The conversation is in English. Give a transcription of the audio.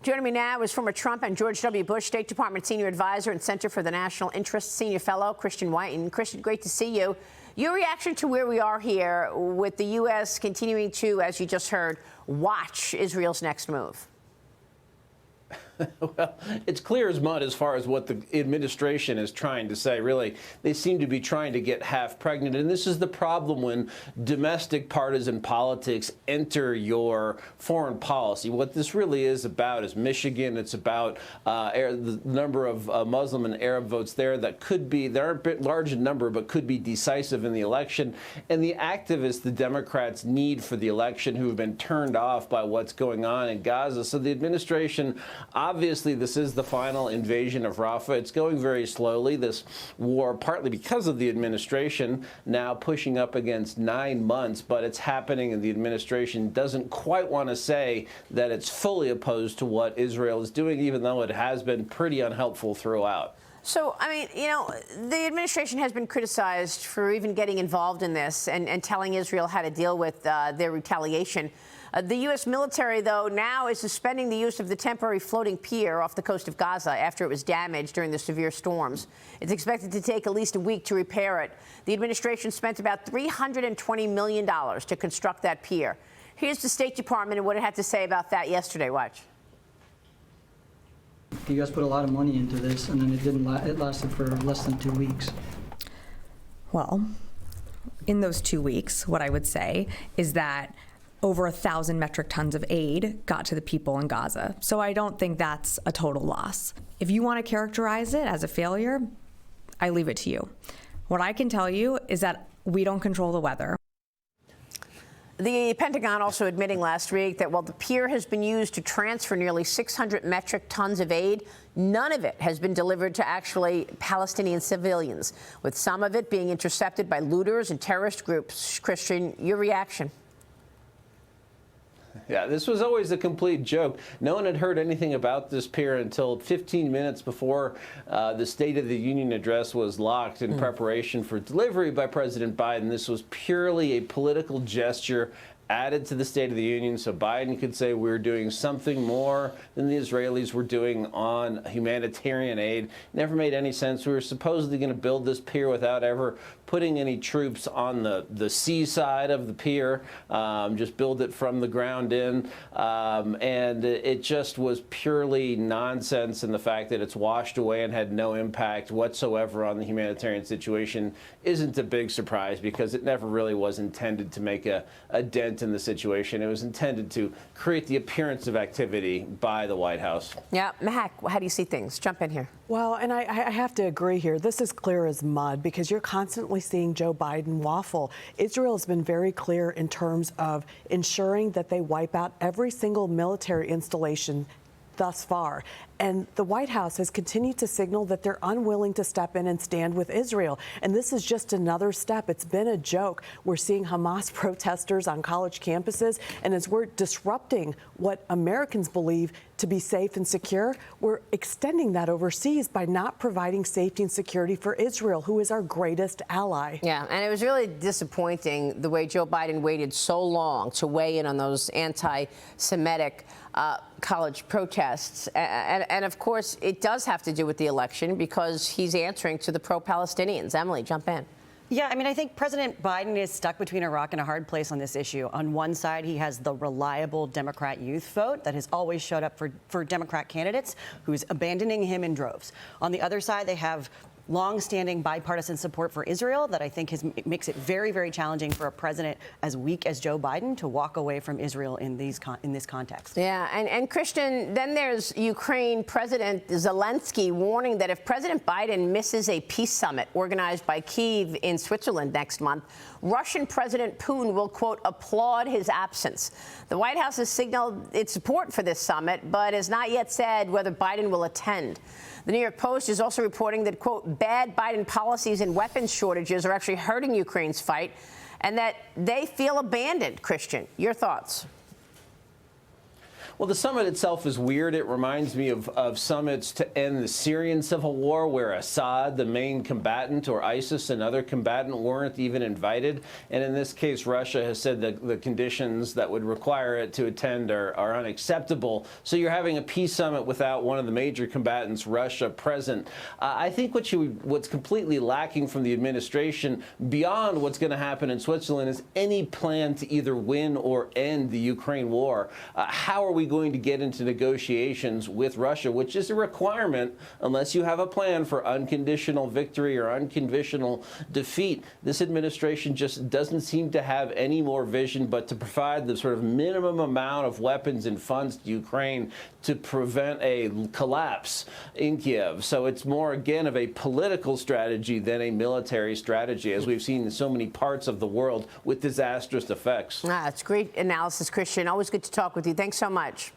Joining me now is former Trump and George W. Bush State Department Senior Advisor and Center for the National Interest Senior Fellow, Christian Whiton. Christian, great to see you. Your reaction to where we are here with the U.S. continuing to, as you just heard, watch Israel's next move? Well, it's clear as mud as far as what the administration is trying to say. Really, they seem to be trying to get half pregnant. And this is the problem when domestic partisan politics enter your foreign policy. What this really is about is Michigan. It's about the number of Muslim and Arab votes there that could be, they aren't a large in number, but could be decisive in the election. And the activists the Democrats need for the election who have been turned off by what's going on in Gaza. So the administration, obviously, this is the final invasion of Rafah. It's going very slowly. This war, partly because of the administration, now pushing up against 9 months, but it's happening, and the administration doesn't quite want to say that it's fully opposed to what Israel is doing, even though it has been pretty unhelpful throughout. So, I mean, you know, the administration has been criticized for even getting involved in this and telling Israel how to deal with their retaliation. The U.S. military, though, now is suspending the use of the temporary floating pier off the coast of Gaza after it was damaged during the severe storms. It's expected to take at least a week to repair it. The administration spent about $320 million to construct that pier. Here's the State Department and what it had to say about that yesterday. Watch. You guys put a lot of money into this, and then it lasted for less than 2 weeks. Well, in those 2 weeks, what I would say is that over 1,000 metric tons of aid got to the people in Gaza. So I don't think that's a total loss. If you want to characterize it as a failure, I leave it to you. What I can tell you is that we don't control the weather. The Pentagon also admitting last week that while the pier has been used to transfer nearly 600 metric tons of aid, none of it has been delivered to actually Palestinian civilians, with some of it being intercepted by looters and terrorist groups. Christian, your reaction? Yeah, this was always a complete joke. No one had heard anything about this pier until 15 minutes before the State of the Union address was locked in preparation for delivery by President Biden. This was purely a political gesture added to the State of the Union so Biden could say we're doing something more than the Israelis were doing on humanitarian aid. Never made any sense. We were supposedly going to build this pier without ever putting any troops on the sea side of the pier, just build it from the ground in. And it just was purely nonsense, and the fact that it's washed away and had no impact whatsoever on the humanitarian situation isn't a big surprise, because it never really was intended to make a dent in the situation. It was intended to create the appearance of activity by the White House. Yeah, Mahak, how do you see things? Jump in here. Well, and I have to agree here. This is clear as mud, because you're constantly seeing Joe Biden waffle. Israel has been very clear in terms of ensuring that they wipe out every single military installation thus far. And the White House has continued to signal that they're unwilling to step in and stand with Israel. And this is just another step. It's been a joke. We're seeing Hamas protesters on college campuses. And as we're disrupting what Americans believe to be safe and secure, we're extending that overseas by not providing safety and security for Israel, who is our greatest ally. Yeah, and it was really disappointing the way Joe Biden waited so long to weigh in on those anti-Semitic college protests. And of course, it does have to do with the election, because he's answering to the pro-Palestinians. Emily, jump in. Yeah, I mean, I think President Biden is stuck between a rock and a hard place on this issue. On one side, he has the reliable Democrat youth vote that has always showed up for Democrat candidates, who's abandoning him in droves. On the other side, they have long-standing bipartisan support for Israel that I think makes it very, very challenging for a president as weak as Joe Biden to walk away from Israel in this context. Yeah, and Christian, then there's Ukraine President Zelensky warning that if President Biden misses a peace summit organized by Kyiv in Switzerland next month, Russian President Putin will, quote, applaud his absence. The White House has signaled its support for this summit, but has not yet said whether Biden will attend. The New York Post is also reporting that, quote, bad Biden policies and weapons shortages are actually hurting Ukraine's fight, and that they feel abandoned. Christian, your thoughts? Well, the summit itself is weird. It reminds me of summits to end the Syrian civil war, where Assad, the main combatant, or ISIS, another combatant, weren't even invited. And in this case, Russia has said that the conditions that would require it to attend are unacceptable. So you're having a peace summit without one of the major combatants, Russia, present. I think what's completely lacking from the administration, beyond what's going to happen in Switzerland, is any plan to either win or end the Ukraine war. How are we going to get into negotiations with Russia, which is a requirement unless you have a plan for unconditional victory or unconditional defeat? This administration just doesn't seem to have any more vision but to provide the sort of minimum amount of weapons and funds to Ukraine to prevent a collapse in Kiev. So it's more, again, of a political strategy than a military strategy, as we've seen in so many parts of the world with disastrous effects. It's great analysis, Christian. Always good to talk with you. Thanks so much.